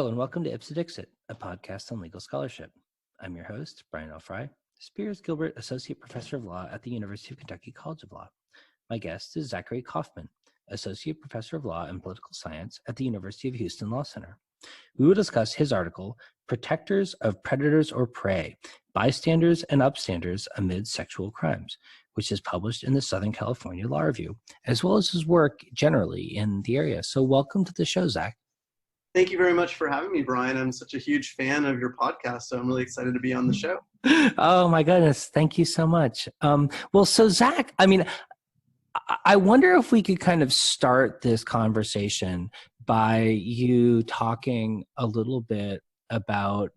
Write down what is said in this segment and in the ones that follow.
Hello, and welcome to Ipsa Dixit, a podcast on legal scholarship. I'm your host, Brian L. Fry, Spears Gilbert Associate Professor of Law at the University of Kentucky College of Law. My guest is Zachary Kaufman, Associate Professor of Law and Political Science at the University of Houston Law Center. We will discuss his article, Protectors of Predators or Prey, Bystanders and Upstanders Amid Sexual Crimes, which is published in the Southern California Law Review, as well as his work generally in the area. So welcome to the show, Zach. Thank you very much for having me, Brian. I'm such a huge fan of your podcast, so I'm really excited to be on the show. Oh my goodness. Thank you so much. So Zach, I wonder if we could kind of start this conversation by you talking a little bit about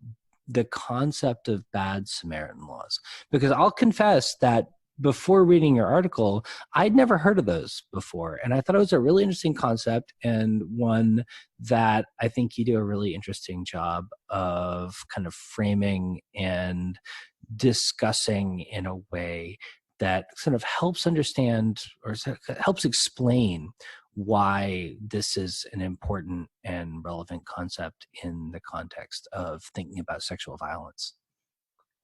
the concept of bad Samaritan laws, because I'll confess that before reading your article, I'd never heard of those before. And I thought it was a really interesting concept, and one that I think you do a really interesting job of kind of framing and discussing in a way that sort of helps understand or helps explain why this is an important and relevant concept in the context of thinking about sexual violence.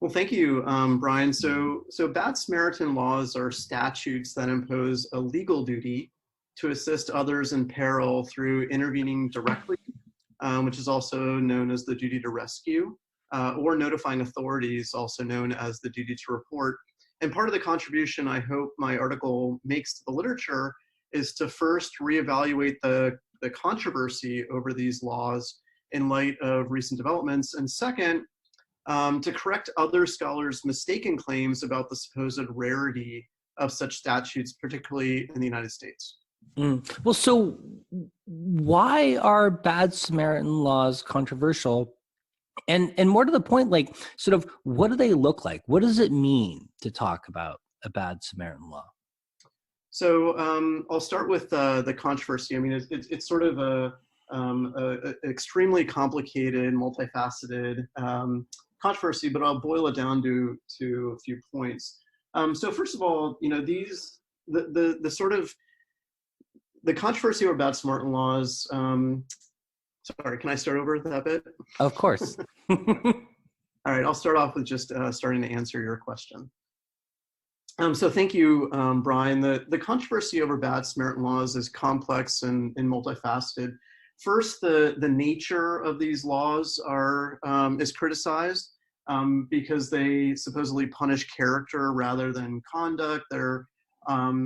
Well, thank you, Brian. So bad Samaritan laws are statutes that impose a legal duty to assist others in peril through intervening directly, which is also known as the duty to rescue, or notifying authorities, also known as the duty to report. And part of the contribution I hope my article makes to the literature is to first reevaluate the controversy over these laws in light of recent developments, and second, to correct other scholars' mistaken claims about the supposed rarity of such statutes, particularly in the United States. Well, so why are bad Samaritan laws controversial? And more to the point, like, sort of, what do they look like? What does it mean to talk about a bad Samaritan law? So I'll start with the controversy. I mean, it's sort of a extremely complicated, multifaceted controversy, but I'll boil it down to a few points. So first of all, you know, the controversy over bad Samaritan laws. Sorry, can I start over that bit? Of course. All right, I'll start off with just starting to answer your question. So thank you, Brian. The controversy over bad Samaritan laws is complex and multifaceted. First, the nature of these laws is criticized because they supposedly punish character rather than conduct. They're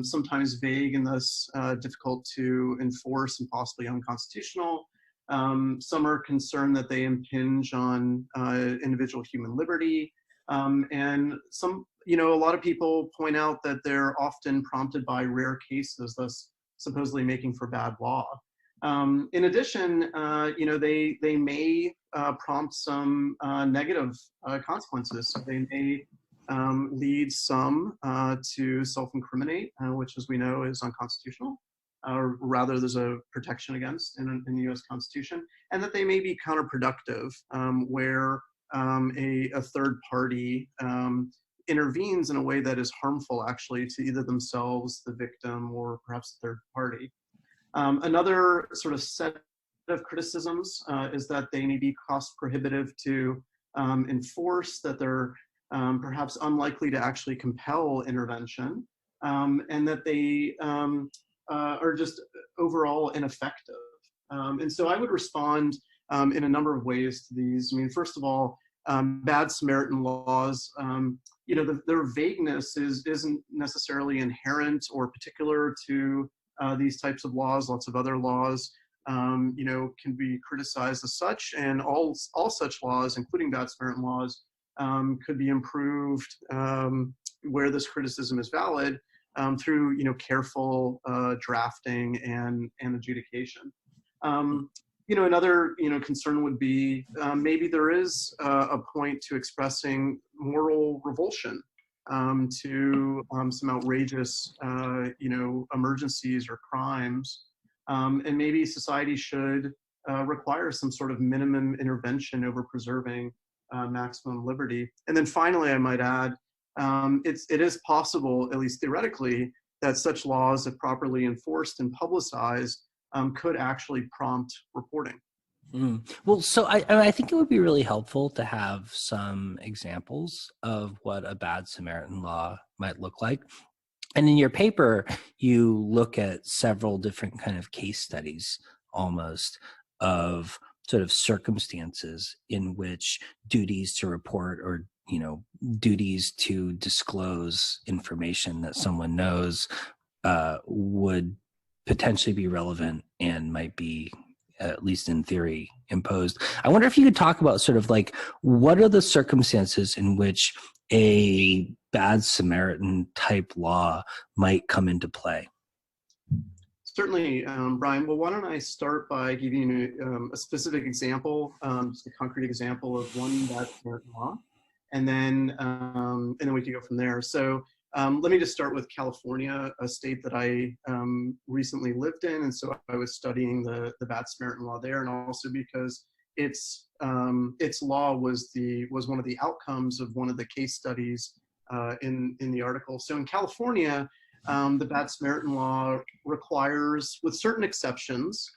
sometimes vague and thus difficult to enforce and possibly unconstitutional. Some are concerned that they impinge on individual human liberty, and some, you know, a lot of people point out that they're often prompted by rare cases, thus supposedly making for bad law. In addition, you know, they may prompt some negative consequences. So they may lead some to self-incriminate, which, as we know, is unconstitutional, or rather there's a protection against in the U.S. Constitution, and that they may be counterproductive, where a third party intervenes in a way that is harmful actually to either themselves, the victim, or perhaps the third party. Another sort of set of criticisms is that they may be cost prohibitive to enforce, that they're perhaps unlikely to actually compel intervention, and that they are just overall ineffective. And so I would respond in a number of ways to these. I mean, first of all, bad Samaritan laws, you know, their vagueness isn't necessarily inherent or particular to these types of laws. Lots of other laws, you know, can be criticized as such, and all such laws, including bad Samaritan laws, could be improved where this criticism is valid through, you know, careful drafting and adjudication. You know, another, you know, concern would be maybe there is a point to expressing moral revulsion to some outrageous, you know, emergencies or crimes, and maybe society should require some sort of minimum intervention over preserving maximum liberty. And then finally, I might add, it is possible, at least theoretically, that such laws, if properly enforced and publicized, could actually prompt reporting. Well, so I think it would be really helpful to have some examples of what a bad Samaritan law might look like. And in your paper, you look at several different kind of case studies almost of sort of circumstances in which duties to report or, duties to disclose information that someone knows would potentially be relevant and might be, at least in theory, imposed. I wonder if you could talk about sort of like, what are the circumstances in which a bad Samaritan type law might come into play? Certainly, Brian. Well, why don't I start by giving you a specific example, just a concrete example of one bad Samaritan law, and then we can go from there. So let me just start with California, a state that I recently lived in, and so I was studying the bad Samaritan law there, and also because its law was one of the outcomes of one of the case studies in the article. So in California, the bad Samaritan law requires, with certain exceptions,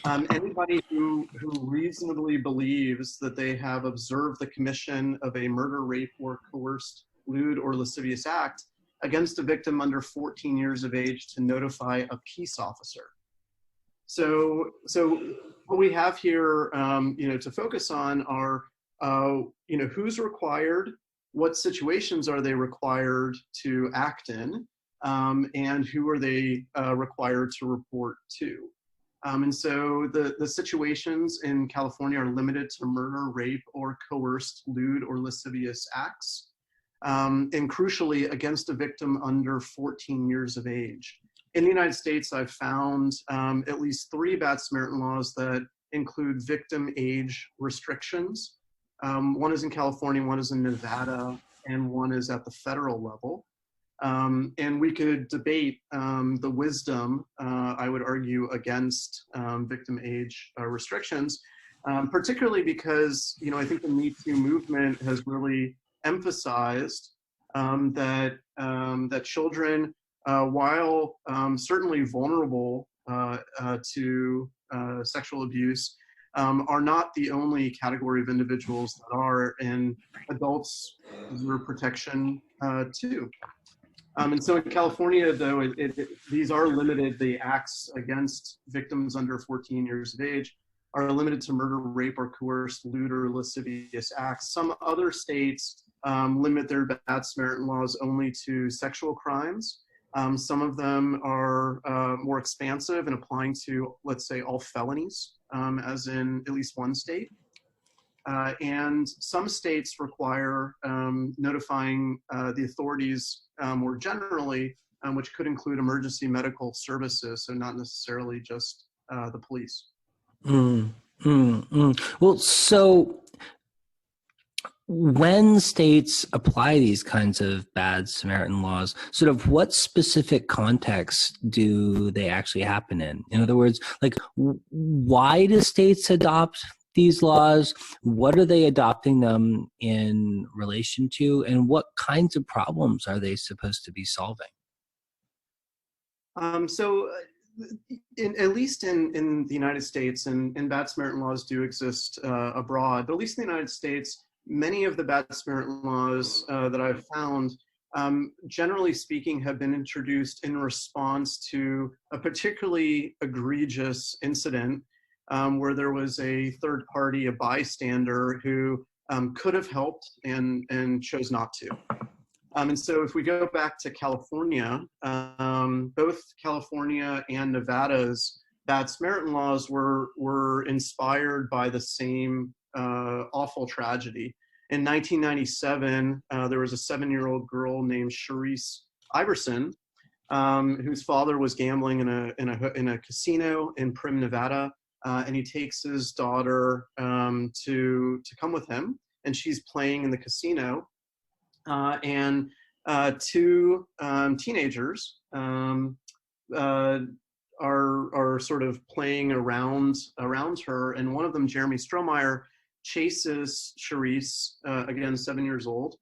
anybody who reasonably believes that they have observed the commission of a murder, rape, or coerced, lewd, or lascivious act against a victim under 14 years of age to notify a peace officer. So what we have here, to focus on are, who's required, what situations are they required to act in, and who are they required to report to. And so the situations in California are limited to murder, rape, or coerced, lewd, or lascivious acts, and crucially against a victim under 14 years of age. In the United States, I've found at least 3 bad Samaritan laws that include victim age restrictions. One is in California, one is in Nevada, and one is at the federal level. And we could debate the wisdom, I would argue, against victim age restrictions, particularly because, I think the Me Too movement has really emphasized that children, while certainly vulnerable to sexual abuse, are not the only category of individuals that are, and adults deserve protection too. And so in California, though, these are limited, the acts against victims under 14 years of age are limited to murder, rape, or coerced, lewd, or lascivious acts. Some other states limit their bad Samaritan laws only to sexual crimes. Some of them are more expansive and applying to, let's say, all felonies, as in at least one state. And some states require notifying the authorities more generally, which could include emergency medical services, so not necessarily just the police. Well, so when states apply these kinds of bad Samaritan laws, sort of what specific context do they actually happen in? In other words, like, why do states adopt these laws? What are they adopting them in relation to? And what kinds of problems are they supposed to be solving? At least in the United States, and bad Samaritan laws do exist abroad, but at least in the United States, many of the bad Samaritan laws that I've found, generally speaking, have been introduced in response to a particularly egregious incident where there was a third party, a bystander, who could have helped and chose not to. And so if we go back to California, both California and Nevada's bad Samaritan laws were inspired by the same awful tragedy. In 1997, there was a 7-year-old girl named Charisse Iverson, whose father was gambling in a casino in Prim, Nevada, and he takes his daughter to come with him, and she's playing in the casino. And 2 teenagers are sort of playing around her, and one of them, Jeremy Strohmeyer, chases Charisse, again 7 years old,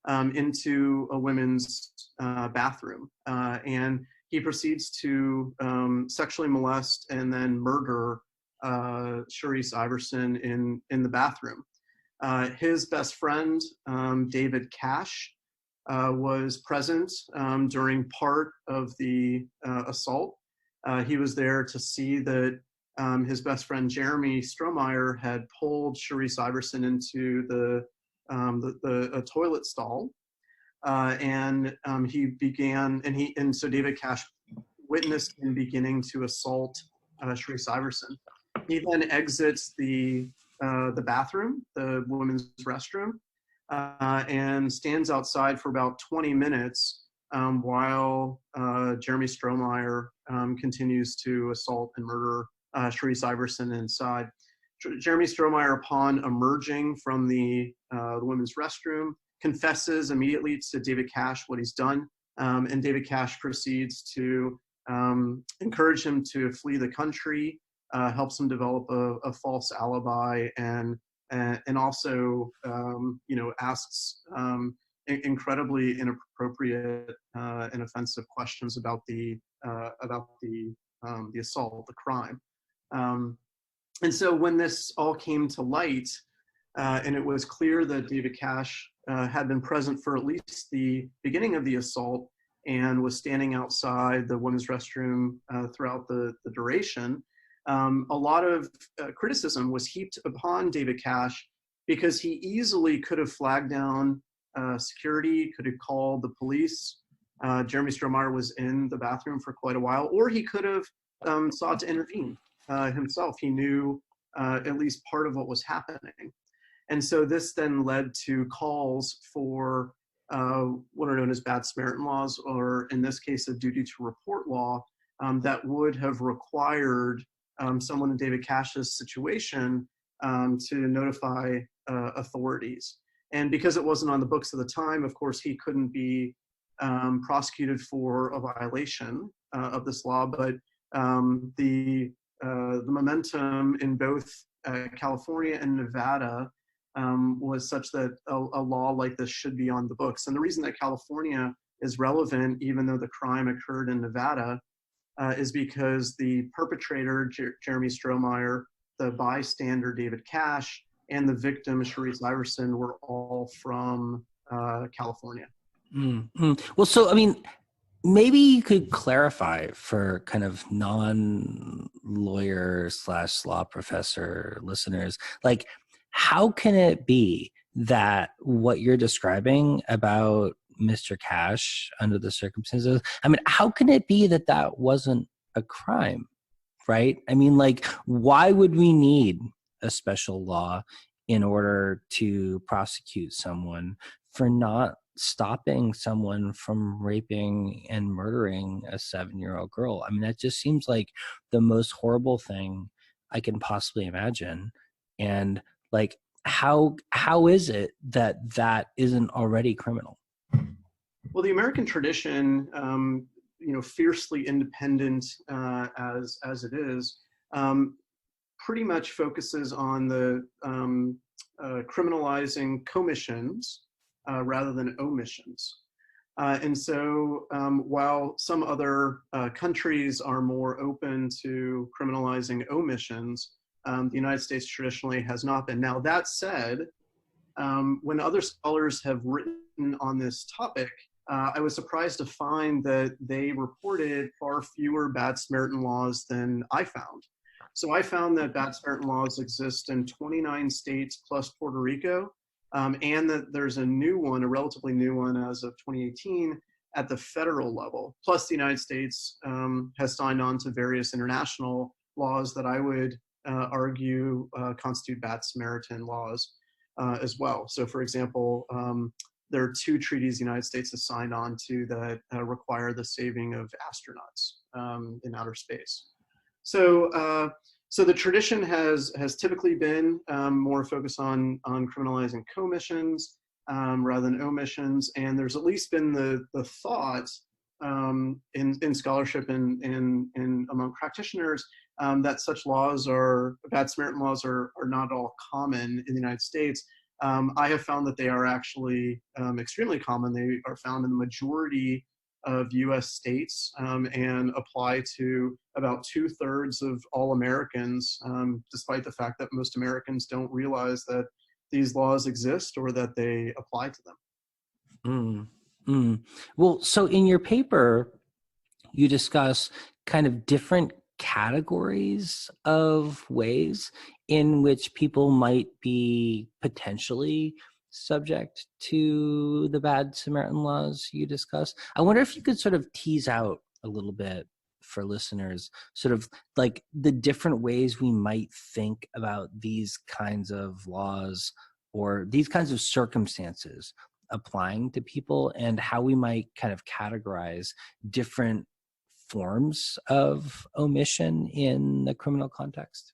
into a women's bathroom, and he proceeds to sexually molest and then murder Sharice Iverson in the bathroom. His best friend, David Cash, was present during part of the assault. He was there to see that his best friend Jeremy Strohmeyer had pulled Sharice Iverson into a toilet stall, and he began, and so David Cash witnessed him beginning to assault Sharice Iverson. He then exits the bathroom, the women's restroom, and stands outside for about 20 minutes while Jeremy Strohmeyer continues to assault and murder Sharice Iverson inside. Jeremy Strohmeyer, upon emerging from the women's restroom, confesses immediately to David Cash what he's done, and David Cash proceeds to encourage him to flee the country, helps him develop a false alibi, and also asks incredibly inappropriate and offensive questions about the assault, the crime. And so when this all came to light, and it was clear that David Cash had been present for at least the beginning of the assault and was standing outside the women's restroom throughout the duration, a lot of criticism was heaped upon David Cash because he easily could have flagged down security, could have called the police. Jeremy Strohmeyer was in the bathroom for quite a while, or he could have sought to intervene himself. He knew at least part of what was happening. And so this then led to calls for what are known as bad Samaritan laws, or in this case, a duty to report law that would have required someone in David Cash's situation to notify authorities. And because it wasn't on the books at the time, of course, he couldn't be prosecuted for a violation of this law, but the momentum in both California and Nevada was such that a law like this should be on the books. And the reason that California is relevant, even though the crime occurred in Nevada, is because the perpetrator, Jeremy Strohmeyer, the bystander, David Cash, and the victim, Sharice Iverson, were all from California. Mm-hmm. Well, so, I mean, maybe you could clarify for kind of non-lawyer / law professor listeners, like, how can it be that what you're describing about Mr. Cash under the circumstances, I mean, how can it be that that wasn't a crime, right? I mean, like, why would we need a special law in order to prosecute someone for not stopping someone from raping and murdering a 7-year-old girl? I mean, that just seems like the most horrible thing I can possibly imagine. And like, how is it that that isn't already criminal? Well, the American tradition, fiercely independent as it is, pretty much focuses on the criminalizing commissions rather than omissions. And so while some other countries are more open to criminalizing omissions, the United States traditionally has not been. Now, that said, when other scholars have written on this topic, I was surprised to find that they reported far fewer bad Samaritan laws than I found. So I found that bad Samaritan laws exist in 29 states plus Puerto Rico, and that there's a new one, a relatively new one as of 2018, at the federal level. Plus the United States has signed on to various international laws that I would argue constitute bad Samaritan laws as well. So for example, there are 2 treaties the United States has signed on to that require the saving of astronauts in outer space. So the tradition has typically been more focused on criminalizing commissions rather than omissions, and there's at least been the thought in scholarship and among practitioners that such laws bad Samaritan laws are not all common in the United States. I have found that they are actually extremely common. They are found in the majority of US states and apply to about 2/3 of all Americans, despite the fact that most Americans don't realize that these laws exist or that they apply to them. Mm, mm. Well, so in your paper, you discuss kind of different categories of ways in which people might be potentially subject to the bad Samaritan laws you discuss. I wonder if you could sort of tease out a little bit for listeners, sort of like the different ways we might think about these kinds of laws or these kinds of circumstances applying to people, and how we might kind of categorize different forms of omission in the criminal context.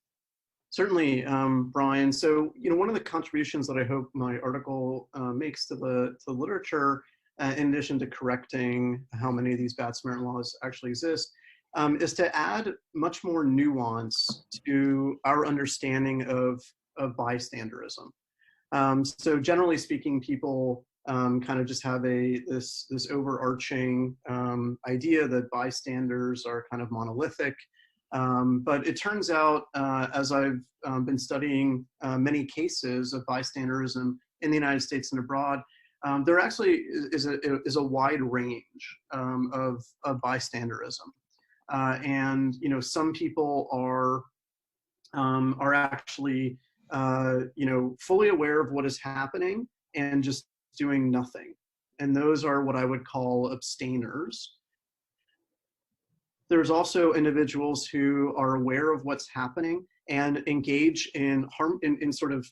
Certainly, Brian. So, one of the contributions that I hope my article makes to the literature, in addition to correcting how many of these bad Samaritan laws actually exist, is to add much more nuance to our understanding of bystanderism. So, generally speaking, people kind of just have this overarching idea that bystanders are kind of monolithic. But it turns out, as I've been studying many cases of bystanderism in the United States and abroad, there actually is a wide range of bystanderism. And some people are actually fully aware of what is happening and just doing nothing. And those are what I would call abstainers. There's also individuals who are aware of what's happening and engage in sort of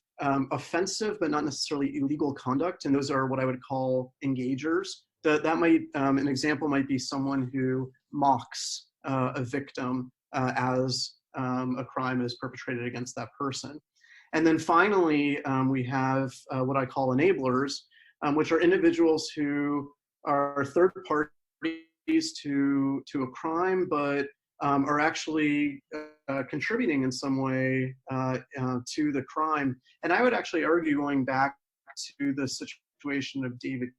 offensive but not necessarily illegal conduct, and those are what I would call engagers. That might an example might be someone who mocks a victim as a crime is perpetrated against that person. And then finally, we have what I call enablers, which are individuals who are third parties to a crime, but are actually contributing in some way to the crime. And I would actually argue, going back to the situation of David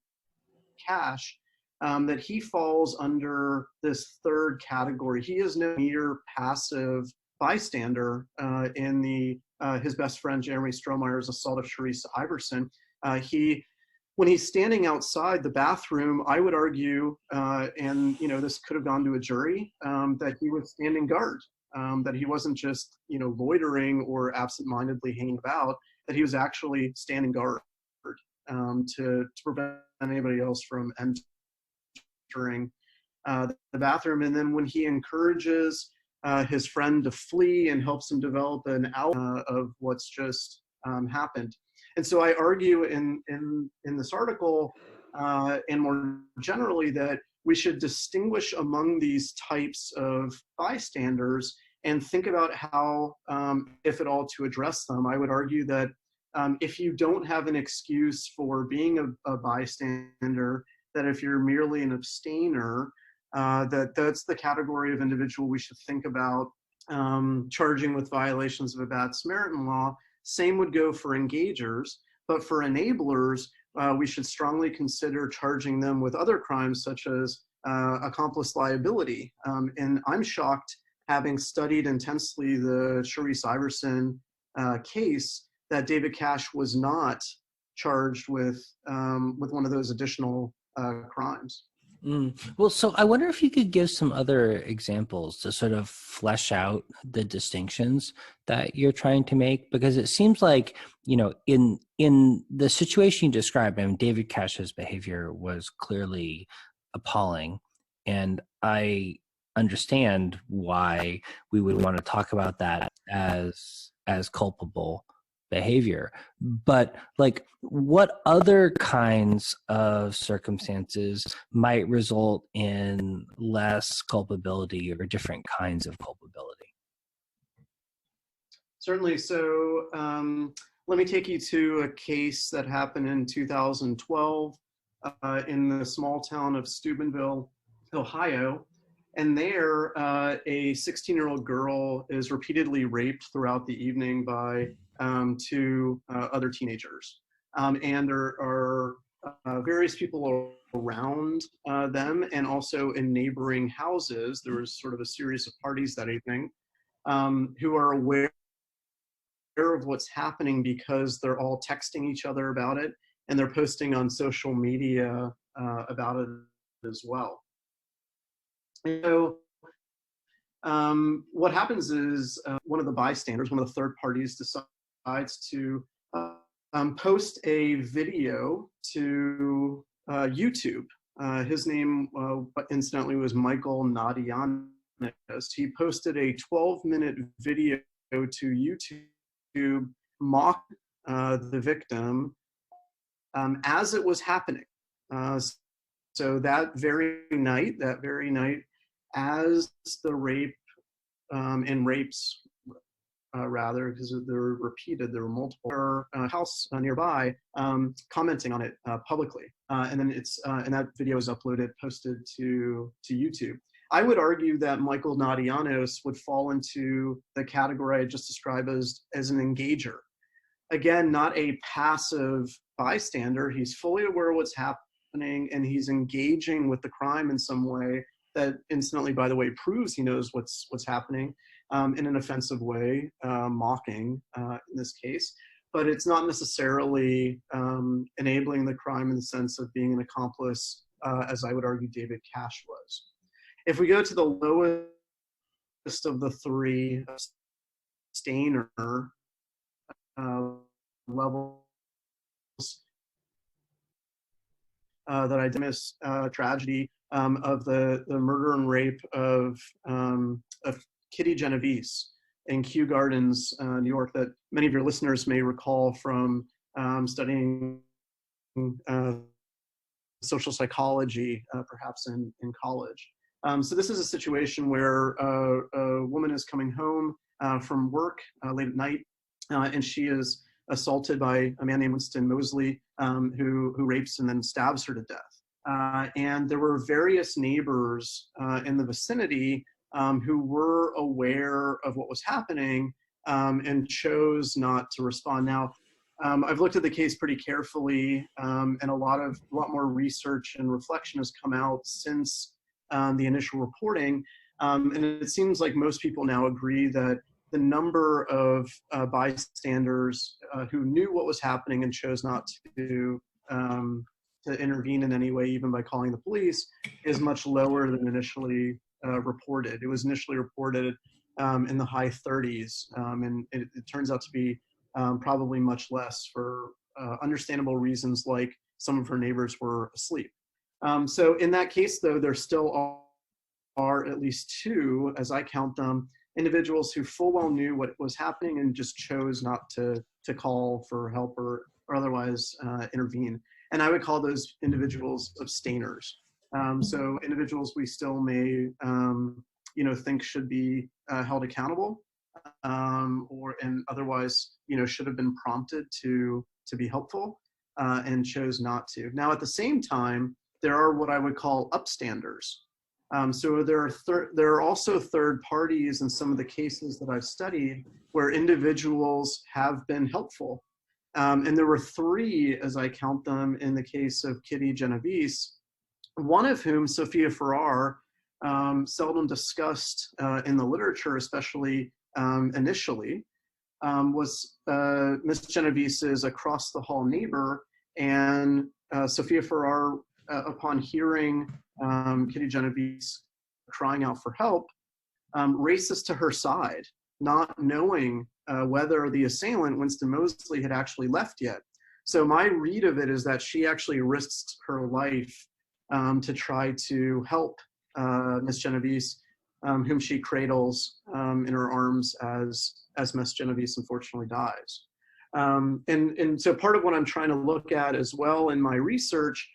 Cash, that he falls under this third category. He is no mere passive bystander in his best friend Jeremy Strohmeyer's assault of Sharice Iverson. When he's standing outside the bathroom, I would argue, and this could have gone to a jury, that he was standing guard, that he wasn't just loitering or absentmindedly hanging about, that he was actually standing guard to prevent anybody else from entering the bathroom. And then when he encourages his friend to flee and helps him develop an outline of what's just happened. And so I argue in this article and more generally that we should distinguish among these types of bystanders and think about how, if at all, to address them. I would argue that if you don't have an excuse for being a bystander, that if you're merely an abstainer, that's the category of individual we should think about charging with violations of a bad Samaritan law. Same would go for engagers, but for enablers, we should strongly consider charging them with other crimes such as accomplice liability. And I'm shocked, having studied intensely the Sharice Iverson case, that David Cash was not charged with one of those additional crimes. Well, so I wonder if you could give some other examples to sort of flesh out the distinctions that you're trying to make, because it seems like, in the situation you described, I mean, David Cash's behavior was clearly appalling, and I understand why we would want to talk about that as culpable behavior. But like, what other kinds of circumstances might result in less culpability or different kinds of culpability? Certainly. So let me take you to a case that happened in 2012 in the small town of Steubenville, Ohio. And there, a 16-year-old girl is repeatedly raped throughout the evening by two other teenagers. And there are various people around them, and also in neighboring houses. There was sort of a series of parties that evening, who are aware of what's happening because they're all texting each other about it, and they're posting on social media about it as well. And so what happens is one of the bystanders, one of the third parties, decides to post a video to YouTube. His name, incidentally, was Michael Nadianos. He posted a 12-minute video to YouTube, mock the victim as it was happening. So that very night, as the rape and rapes, rather, because they're repeated, there were multiple, house nearby, commenting on it publicly, and then and that video is uploaded, posted to YouTube. I would argue that Michael Nadianos would fall into the category I just described as an engager. Again, not a passive bystander. He's fully aware of what's happening, and he's engaging with the crime in some way that, incidentally, by the way, proves he knows what's happening in an offensive way, mocking in this case. But it's not necessarily enabling the crime in the sense of being an accomplice, as I would argue David Cash was. If we go to the lowest of the three, Stainer levels, that I miss tragedy of the murder and rape of Kitty Genovese in Kew Gardens, New York, that many of your listeners may recall from studying social psychology, perhaps in college. So this is a situation where a woman is coming home from work late at night, and she is assaulted by a man named Winston Mosley, who rapes and then stabs her to death. And there were various neighbors in the vicinity who were aware of what was happening and chose not to respond. Now, I've looked at the case pretty carefully, and a lot more research and reflection has come out since the initial reporting, and it seems like most people now agree that the number of bystanders who knew what was happening and chose not to intervene in any way, even by calling the police, is much lower than initially reported. It was initially reported in the high 30s, and it turns out to be probably much less for understandable reasons, like some of her neighbors were asleep. So in that case, though, there still are at least two, as I count them, individuals who full well knew what was happening and just chose not to call for help or otherwise intervene. And I would call those individuals abstainers. So individuals we still may think should be held accountable, and otherwise should have been prompted to be helpful, and chose not to. Now, at the same time, there are what I would call upstanders. So there are also third parties in some of the cases that I've studied where individuals have been helpful. And there were three, as I count them, in the case of Kitty Genovese, one of whom, Sophia Farrar, seldom discussed in the literature, especially initially, was Miss Genovese's across the hall neighbor. And Sophia Farrar, upon hearing Kitty Genovese crying out for help, races to her side, not knowing whether the assailant, Winston Mosley, had actually left yet. So my read of it is that she actually risks her life to try to help Miss Genovese, whom she cradles in her arms as Miss Genovese unfortunately dies. And so part of what I'm trying to look at as well in my research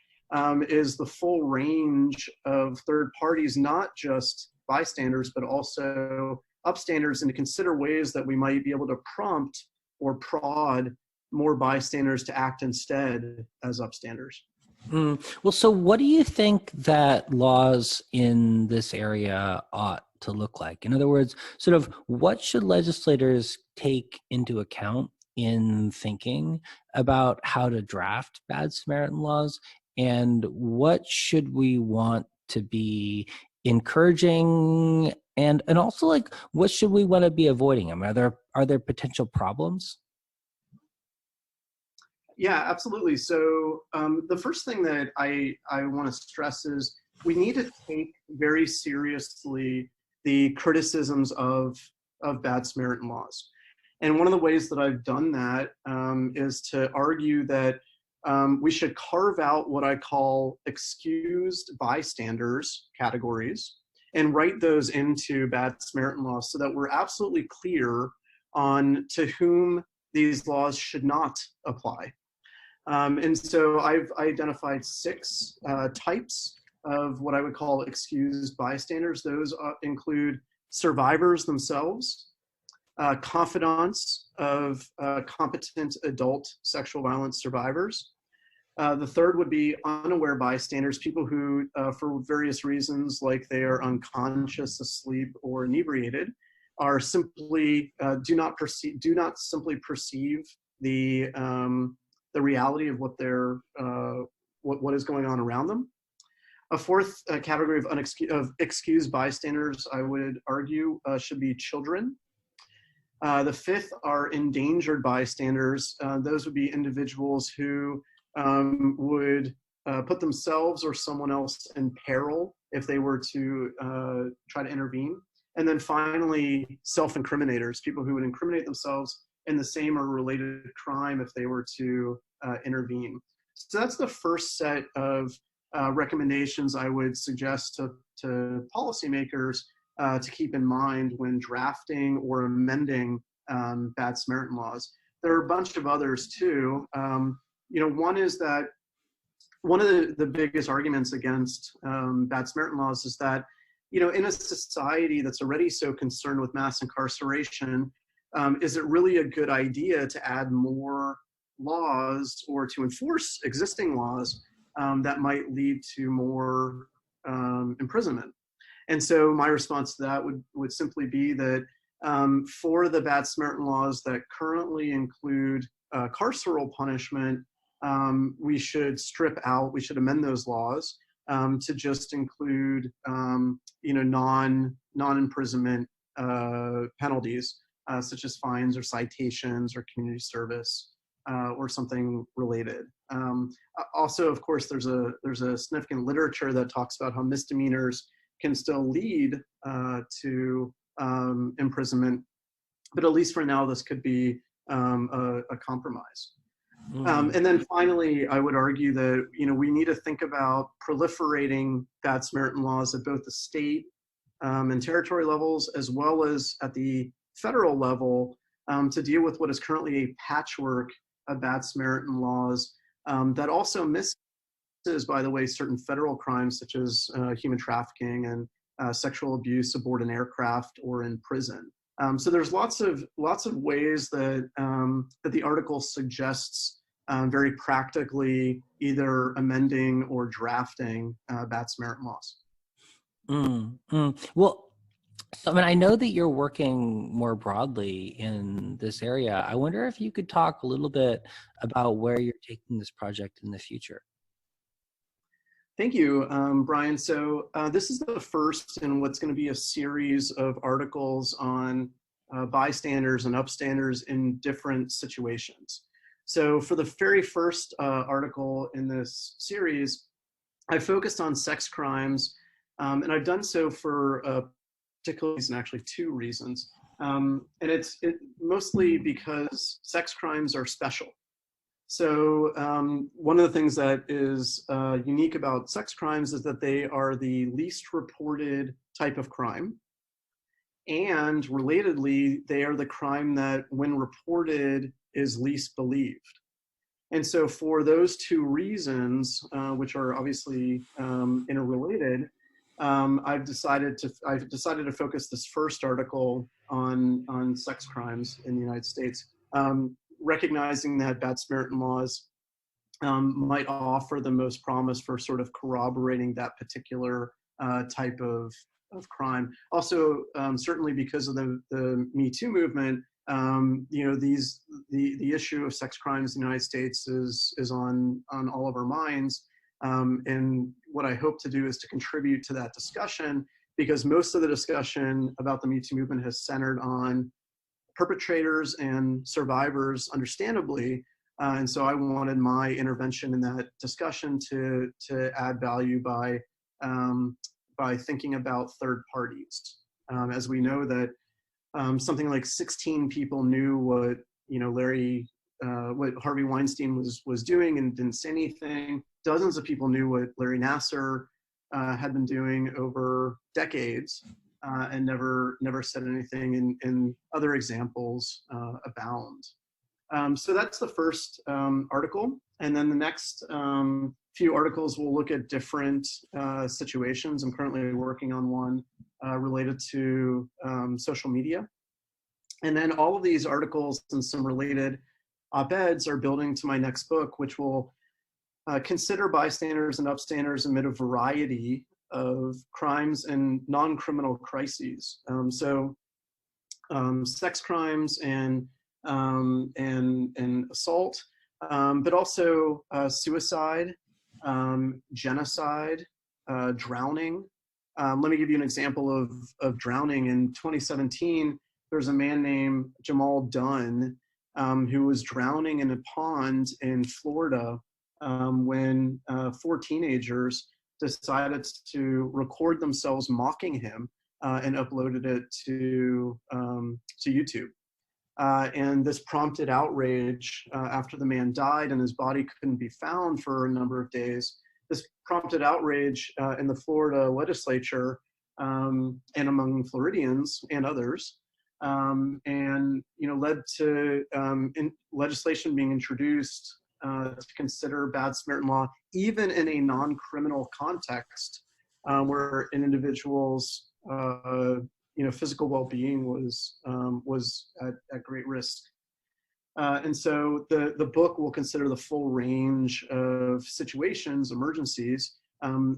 is the full range of third parties, not just bystanders, but also upstanders, and to consider ways that we might be able to prompt or prod more bystanders to act instead as upstanders. Well, so what do you think that laws in this area ought to look like? In other words, sort of what should legislators take into account in thinking about how to draft Bad Samaritan laws? and what should we want to be encouraging, and also like what should we want to be avoiding? I mean, are there potential problems? Yeah, absolutely. So the first thing that I want to stress is we need to take very seriously the criticisms of bad Samaritan laws. And one of the ways that I've done that is to argue that we should carve out what I call excused bystanders categories and write those into bad Samaritan laws so that we're absolutely clear on to whom these laws should not apply. And so I've identified 6 types of what I would call excused bystanders. Those include survivors themselves, confidants of competent adult sexual violence survivors. The third would be unaware bystanders, people who, for various reasons, like they are unconscious, asleep, or inebriated, are simply do not simply perceive the reality of what they're what is going on around them. A fourth category of excused bystanders, I would argue, should be children. The fifth are endangered bystanders. Those would be individuals who would put themselves or someone else in peril if they were to try to intervene. And then finally, self-incriminators, people who would incriminate themselves in the same or related crime if they were to intervene. So that's the first set of recommendations I would suggest to policymakers to keep in mind when drafting or amending bad Samaritan laws. There are a bunch of others too. One is that one of the biggest arguments against bad Samaritan laws is that, in a society that's already so concerned with mass incarceration, is it really a good idea to add more laws or to enforce existing laws that might lead to more imprisonment? And so my response to that would simply be that for the bad Samaritan laws that currently include carceral punishment, we should amend those laws to just include, non-imprisonment penalties, such as fines or citations or community service or something related. Also, of course, there's a significant literature that talks about how misdemeanors can still lead to imprisonment, but at least for now, this could be a compromise. And then finally, I would argue that we need to think about proliferating bad Samaritan laws at both the state and territory levels, as well as at the federal level, to deal with what is currently a patchwork of bad Samaritan laws that also misses, by the way, certain federal crimes such as human trafficking and sexual abuse aboard an aircraft or in prison. So there's lots of ways that that the article suggests very practically either amending or drafting bad Samaritan laws. Well, I mean, I know that you're working more broadly in this area. I wonder if you could talk a little bit about where you're taking this project in the future. Thank you, Brian. So this is the first in what's going to be a series of articles on bystanders and upstanders in different situations. So for the very first article in this series, I focused on sex crimes, and I've done so for a particular reason, actually 2 reasons. And it's mostly because sex crimes are special. So one of the things that is unique about sex crimes is that they are the least reported type of crime. And relatedly, they are the crime that, when reported, is least believed. And so for those 2 reasons, which are obviously interrelated, I've decided to focus this first article on sex crimes in the United States, recognizing that bad Samaritan laws might offer the most promise for sort of corroborating that particular type of crime. Also, certainly because of the Me Too movement, the issue of sex crimes in the United States is on all of our minds. And what I hope to do is to contribute to that discussion, because most of the discussion about the Me Too movement has centered on perpetrators and survivors, understandably. And so I wanted my intervention in that discussion to add value by thinking about third parties. As we know that something like 16 people knew what what Harvey Weinstein was doing and didn't say anything. Dozens of people knew what Larry Nassar had been doing over decades and never said anything. And other examples abound. So that's the first article, and then the next few articles will look at different situations. I'm currently working on one related to social media. And then all of these articles and some related op-eds are building to my next book, which will consider bystanders and upstanders amid a variety of crimes and non-criminal crises. Sex crimes and assault, but also suicide, genocide, drowning. Let me give you an example of drowning. In 2017, there's a man named Jamal Dunn who was drowning in a pond in Florida when 4 teenagers decided to record themselves mocking him and uploaded it to YouTube. And this prompted outrage after the man died and his body couldn't be found for a number of days. This prompted outrage in the Florida legislature and among Floridians and others, and led to legislation being introduced to consider bad Samaritan law, even in a non-criminal context, where an individual's physical well-being was at great risk. And so the book will consider the full range of situations, emergencies,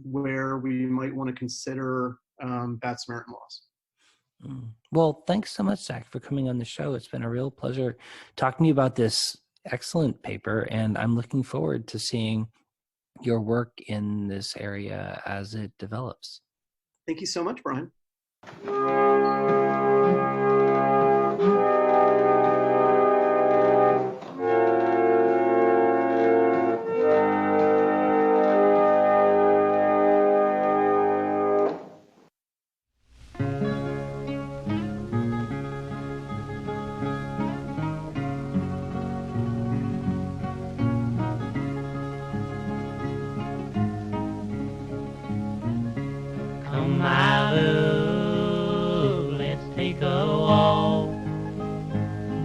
where we might want to consider bad Samaritan laws. Well, thanks so much, Zach, for coming on the show. It's been a real pleasure talking to you about this excellent paper, and I'm looking forward to seeing your work in this area as it develops. Thank you so much, Brian.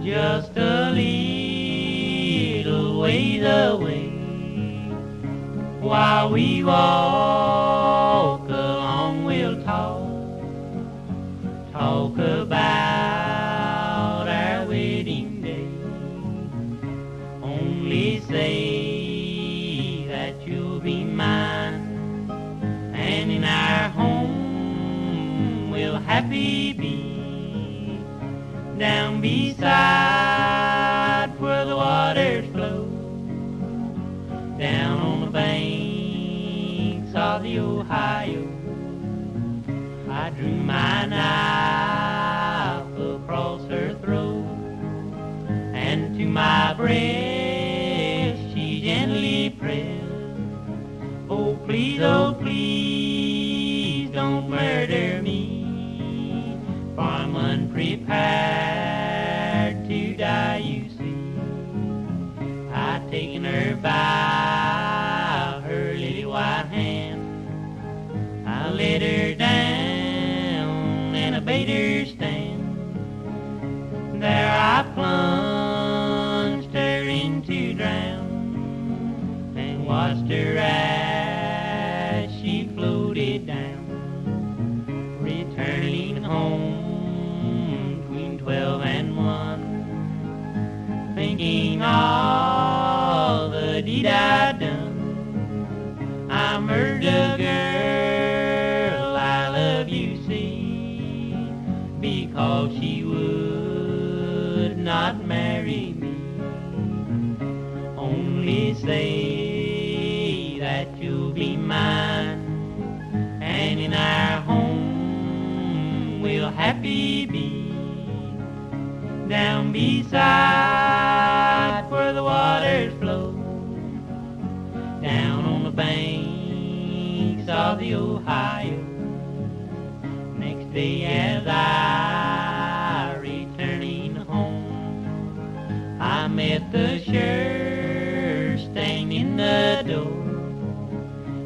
Just a little ways away, while we walk along we'll talk about our wedding day. Only say that you'll be mine, and in our home we'll happy be. Down beside where the waters flow, down on the banks of the Ohio, I drew my knife across her throat, and to my breast she gently pressed. Oh please, don't murder me, for I'm unprepared to die, you see. I've taken her by her lily white hand, I let her down and I bade her stand. There I plunged her into drown, and watched her as she floated down, returning home 12 and 1, thinking all the deed I'd done. I murdered a girl I love, you see, because she would not marry me. Only say that you'll be mine, and in our home we'll happy be. Down beside where the waters flow, down on the banks of the Ohio. Next day as I returning home, I met the sheriff standing in the door.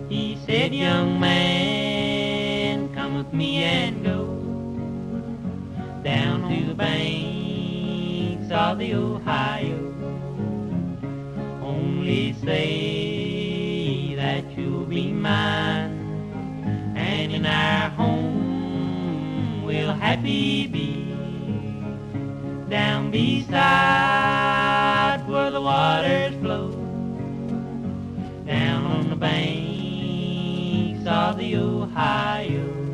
He said, young man, come with me and go down to the banks of the Ohio. Only say that you'll be mine, and in our home we'll happy be. Down beside where the waters flow, down on the banks of the Ohio.